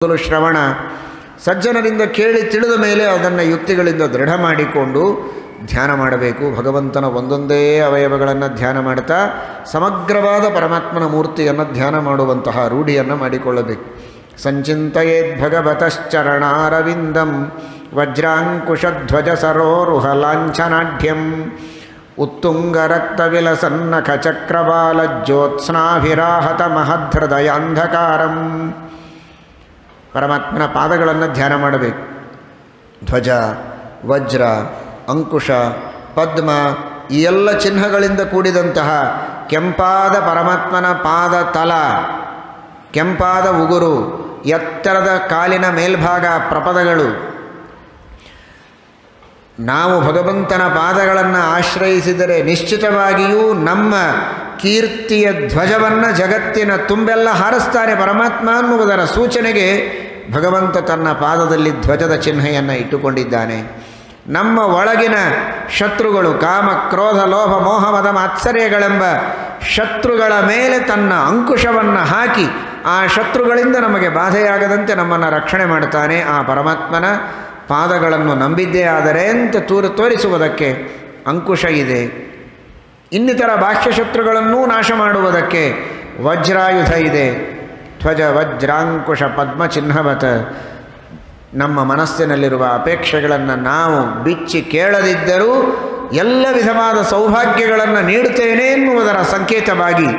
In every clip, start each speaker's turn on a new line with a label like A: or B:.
A: ಮೊದಲು ಶ್ರವಣ, ಸಜ್ಜನರಿಂದ ಕೇಳಿ ತಿಳಿದ ಮೇಲೆ ಅದನ್ನು ಯುಕ್ತಿಗಳಿಂದ ದೃಢ ಮಾಡಿಕೊಂಡು ಧ್ಯಾನ ಮಾಡಬೇಕು. ಭಗವಂತನ ಒಂದೊಂದೇ ಅವಯವಗಳನ್ನು ಧ್ಯಾನ ಮಾಡ್ತಾ ಸಮಗ್ರವಾದ ಪರಮಾತ್ಮನ ಮೂರ್ತಿಯನ್ನು ಧ್ಯಾನ ಮಾಡುವಂತಹ ರೂಢಿಯನ್ನು ಮಾಡಿಕೊಳ್ಳಬೇಕು. ಸಂಚಿಂತಯೇದ್ ಭಗವತಶ್ಚರಣಾರವಿಂದಂ ವಜ್ರಾಂಕುಶಧ್ವಜ ಸರೋರುಹಲಾಂಛನಾಢ್ಯಂ ಉತ್ತುಂಗರಕ್ತವಿಲಸನ್ನಖಚಕ್ರವಾಲಜ್ಯೋತ್ಸ್ನಾಭಿರಾಹತ ಮಹದ್ಹೃದಯಾಂಧಕಾರಂ. ಪರಮಾತ್ಮನ ಪಾದಗಳನ್ನು ಧ್ಯಾನ ಮಾಡಬೇಕು. ಧ್ವಜ, ವಜ್ರ, ಅಂಕುಶ, ಪದ್ಮ ಈ ಎಲ್ಲ ಚಿಹ್ನಗಳಿಂದ ಕೂಡಿದಂತಹ ಕೆಂಪಾದ ಪರಮಾತ್ಮನ ಪಾದ ತಲ, ಕೆಂಪಾದ ಉಗುರು, ಎತ್ತರದ ಕಾಲಿನ ಮೇಲ್ಭಾಗ ಪ್ರಪದಗಳು. ನಾವು ಭಗವಂತನ ಪಾದಗಳನ್ನು ಆಶ್ರಯಿಸಿದರೆ ನಿಶ್ಚಿತವಾಗಿಯೂ ನಮ್ಮ ಕೀರ್ತಿಯ ಧ್ವಜವನ್ನು ಜಗತ್ತಿನ ತುಂಬೆಲ್ಲ ಹಾರಿಸ್ತಾನೆ ಪರಮಾತ್ಮ ಅನ್ನುವುದರ ಸೂಚನೆಗೆ ಭಗವಂತ ತನ್ನ ಪಾದದಲ್ಲಿ ಧ್ವಜದ ಚಿಹ್ನೆಯನ್ನು ಇಟ್ಟುಕೊಂಡಿದ್ದಾನೆ. ನಮ್ಮ ಒಳಗಿನ ಶತ್ರುಗಳು ಕಾಮ, ಕ್ರೋಧ, ಲೋಭ, ಮೋಹ, ಮದ, ಮಾತ್ಸರ್ಯಗಳೆಂಬ ಶತ್ರುಗಳ ಮೇಲೆ ತನ್ನ ಅಂಕುಶವನ್ನು ಹಾಕಿ ಆ ಶತ್ರುಗಳಿಂದ ನಮಗೆ ಬಾಧೆಯಾಗದಂತೆ ನಮ್ಮನ್ನು ರಕ್ಷಣೆ ಮಾಡ್ತಾನೆ. ಆ ಪರಮಾತ್ಮನ ಪಾದಗಳನ್ನು ನಂಬಿದ್ದೇ ಆದರೆ ಅಂತ ತೋರಿಸುವುದಕ್ಕೆ ಅಂಕುಶ ಇದೆ. ಇನ್ನಿತರ ಬಾಹ್ಯ ಶತ್ರುಗಳನ್ನೂ ನಾಶ ಮಾಡುವುದಕ್ಕೆ ವಜ್ರಾಯುಧ ಇದೆ. ಧ್ವಜ ವಜ್ರಾಂಕುಶ ಪದ್ಮ ಚಿಹ್ನವತ. ನಮ್ಮ ಮನಸ್ಸಿನಲ್ಲಿರುವ ಅಪೇಕ್ಷೆಗಳನ್ನು ನಾವು ಬಿಚ್ಚಿ ಕೇಳದಿದ್ದರೂ ಎಲ್ಲ ವಿಧವಾದ ಸೌಭಾಗ್ಯಗಳನ್ನು ನೀಡುತ್ತೇನೆ ಎನ್ನುವುದರ ಸಂಕೇತವಾಗಿ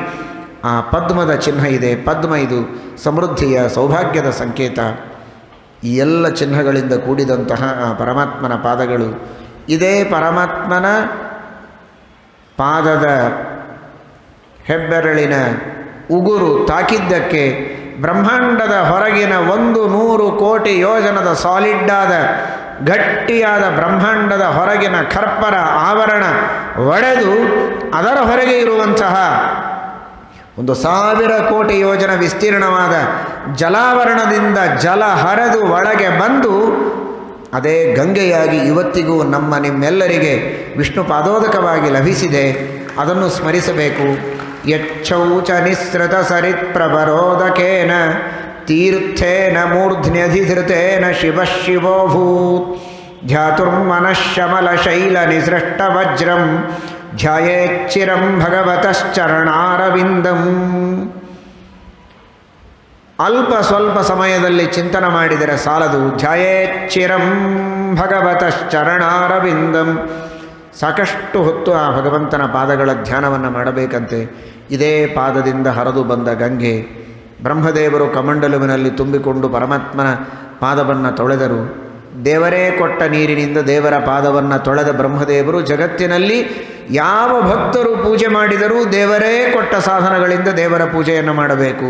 A: ಆ ಪದ್ಮದ ಚಿಹ್ನ ಇದೆ. ಪದ್ಮ ಇದು ಸಮೃದ್ಧಿಯ ಸೌಭಾಗ್ಯದ ಸಂಕೇತ. ಈ ಎಲ್ಲ ಚಿಹ್ನಗಳಿಂದ ಕೂಡಿದಂತಹ ಆ ಪರಮಾತ್ಮನ ಪಾದಗಳು. ಇದೇ ಪರಮಾತ್ಮನ ಪಾದದ ಹೆಬ್ಬೆರಳಿನ ಉಗುರು ತಾಕಿದ್ದಕ್ಕೆ ಬ್ರಹ್ಮಾಂಡದ ಹೊರಗಿನ 100 ಕೋಟಿ ಯೋಜನದ ಸಾಲಿಡ್ಡಾದ ಗಟ್ಟಿಯಾದ ಬ್ರಹ್ಮಾಂಡದ ಹೊರಗಿನ ಖರ್ಪರ ಆವರಣ ಒಡೆದು ಅದರ ಹೊರಗೆ ಇರುವಂತಹ 1,000 ಕೋಟಿ ಯೋಜನ ವಿಸ್ತೀರ್ಣವಾದ ಜಲಾವರಣದಿಂದ ಜಲ ಹರಿದು ಒಳಗೆ ಬಂದು ಅದೇ ಗಂಗೆಯಾಗಿ ಇವತ್ತಿಗೂ ನಿಮ್ಮೆಲ್ಲರಿಗೆ ವಿಷ್ಣು ಪಾದೋದಕವಾಗಿ ಲಭಿಸಿದೆ. ಅದನ್ನು ಸ್ಮರಿಸಬೇಕು. ಯಚ್ಚೌಚ ನಿಸೃತ ಸರಿತ್ಪ್ರಬರೋದಕೇನ ತೀರ್ಥೇನ ಮೂರ್ಧ್ನ್ಯಧಿಧೃತೇನ ಶಿವಶಿವೋಭೂತ್ ಧ್ಯಾತುರ್ಮನಃಶಮಲ ಶೈಲ ನಿಸೃಷ್ಟ ವಜ್ರಂ ಧ್ಯಾಯೇಚ್ಚಿರಂ ಭಗವತಶ್ಚರಣಾರವಿಂದಂ. ಅಲ್ಪ ಸ್ವಲ್ಪ ಸಮಯದಲ್ಲಿ ಚಿಂತನೆ ಮಾಡಿದರೆ ಸಾಲದು. ಧ್ಯಾಯೇಚ್ಚಿರಂ ಭಗವತಶ್ಚರಣಾರವಿಂದಂ. ಸಾಕಷ್ಟು ಹೊತ್ತು ಆ ಭಗವಂತನ ಪಾದಗಳ ಧ್ಯಾನವನ್ನು ಮಾಡಬೇಕಂತೆ. ಇದೇ ಪಾದದಿಂದ ಹರಿದು ಬಂದ ಗಂಗೆ. ಬ್ರಹ್ಮದೇವರು ಕಮಂಡಲುವಿನಲ್ಲಿ ತುಂಬಿಕೊಂಡು ಪರಮಾತ್ಮನ ಪಾದವನ್ನು ತೊಳೆದರು. ದೇವರೇ ಕೊಟ್ಟ ನೀರಿನಿಂದ ದೇವರ ಪಾದವನ್ನು ತೊಳೆದ ಬ್ರಹ್ಮದೇವರು ಜಗತ್ತಿನಲ್ಲಿ ಯಾವ ಭಕ್ತರು ಪೂಜೆ ಮಾಡಿದರೂ ದೇವರೇ ಕೊಟ್ಟ ಸಾಧನಗಳಿಂದ ದೇವರ ಪೂಜೆಯನ್ನು ಮಾಡಬೇಕು.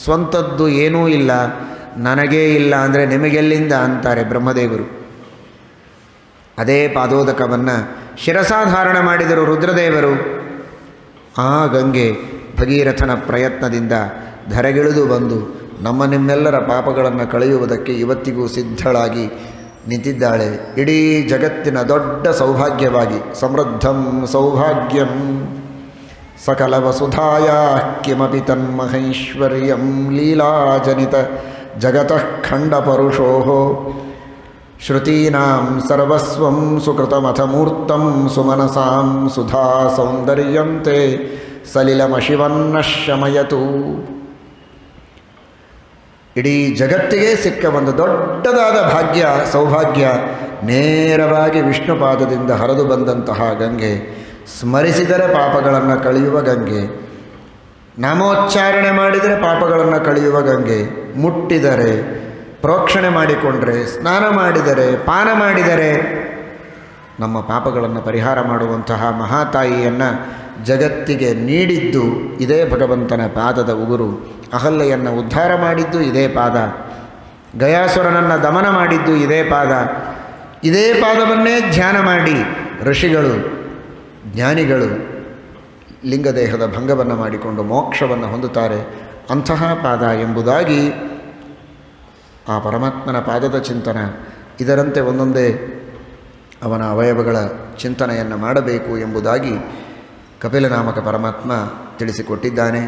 A: ಸ್ವಂತದ್ದು ಏನೂ ಇಲ್ಲ, ನನಗೇ ಇಲ್ಲ ಅಂದರೆ ನಿಮಗೆಲ್ಲಿಂದ ಅಂತಾರೆ ಬ್ರಹ್ಮದೇವರು. ಅದೇ ಪಾದೋದಕವನ್ನು ಶಿರಸಾಧಾರಣ ಮಾಡಿದರು ರುದ್ರದೇವರು. ಆ ಗಂಗೆ ಭಗೀರಥನ ಪ್ರಯತ್ನದಿಂದ ಧರೆಗಿಳಿದು ಬಂದು ನಿಮ್ಮೆಲ್ಲರ ಪಾಪಗಳನ್ನು ಕಳೆಯುವುದಕ್ಕೆ ಇವತ್ತಿಗೂ ಸಿದ್ಧಳಾಗಿ ನಿಂತಿದ್ದಾಳೆ. ಇಡೀ ಜಗತ್ತಿನ ದೊಡ್ಡ ಸೌಭಾಗ್ಯವಾಗಿ ಸಮೃದ್ಧಂ ಸೌಭಾಗ್ಯಂ ಸಕಲ ವಸುಧಾಯ ಕಿಮಪಿ ತನ್ಮಹೈಶ್ವರ್ಯಂ ಲೀಲಾಜನಿತ ಜಗತಃ ಖಂಡಪರುಷೋ ಶ್ರುತೀನಾಂ ಸರ್ವಸ್ವಂ ಸುಕೃತಮಥ ಮೂರ್ತಂ ಸುಮನಸಾಂ ಸುಧಾ ಸೌಂದರ್ಯಂತೆ ಸಲಿಲಮಶಿವನ್ನ ಶಮಯತು. ಇಡೀ ಜಗತ್ತಿಗೆ ಸಿಕ್ಕ ಒಂದು ದೊಡ್ಡದಾದ ಭಾಗ್ಯ, ಸೌಭಾಗ್ಯ. ನೇರವಾಗಿ ವಿಷ್ಣುಪಾದದಿಂದ ಹರಿದು ಬಂದಂತಹ ಗಂಗೆ, ಸ್ಮರಿಸಿದರೆ ಪಾಪಗಳನ್ನು ಕಳೆಯುವ ಗಂಗೆ, ನಾಮೋಚ್ಚಾರಣೆ ಮಾಡಿದರೆ ಪಾಪಗಳನ್ನು ಕಳೆಯುವ ಗಂಗೆ, ಮುಟ್ಟಿದರೆ, ಪ್ರೋಕ್ಷಣೆ ಮಾಡಿಕೊಂಡ್ರೆ, ಸ್ನಾನ ಮಾಡಿದರೆ, ಪಾನ ಮಾಡಿದರೆ ನಮ್ಮ ಪಾಪಗಳನ್ನು ಪರಿಹಾರ ಮಾಡುವಂತಹ ಮಹಾತಾಯಿಯನ್ನು ಜಗತ್ತಿಗೆ ನೀಡಿದ್ದು ಇದೇ ಭಗವಂತನ ಪಾದದ ಉಗುರು. ಅಹಲ್ಯೆಯನ್ನು ಉದ್ಧಾರ ಮಾಡಿದ್ದು ಇದೇ ಪಾದ. ಗಯಾಸುರನನ್ನು ದಮನ ಮಾಡಿದ್ದು ಇದೇ ಪಾದ. ಇದೇ ಪಾದವನ್ನೇ ಧ್ಯಾನ ಮಾಡಿ ಋಷಿಗಳು, ಜ್ಞಾನಿಗಳು ಲಿಂಗದೇಹದ ಭಂಗವನ್ನು ಮಾಡಿಕೊಂಡು ಮೋಕ್ಷವನ್ನು ಹೊಂದುತ್ತಾರೆ. ಅಂತಹ ಪಾದ ಎಂಬುದಾಗಿ ಆ ಪರಮಾತ್ಮನ ಪಾದದ ಚಿಂತನ. ಇದರಂತೆ ಒಂದೊಂದೇ ಅವನ ಅವಯವಗಳ ಚಿಂತನೆಯನ್ನು ಮಾಡಬೇಕು ಎಂಬುದಾಗಿ ಕಪಿಲನಾಮಕ ಪರಮಾತ್ಮ ತಿಳಿಸಿಕೊಟ್ಟಿದ್ದಾನೆ.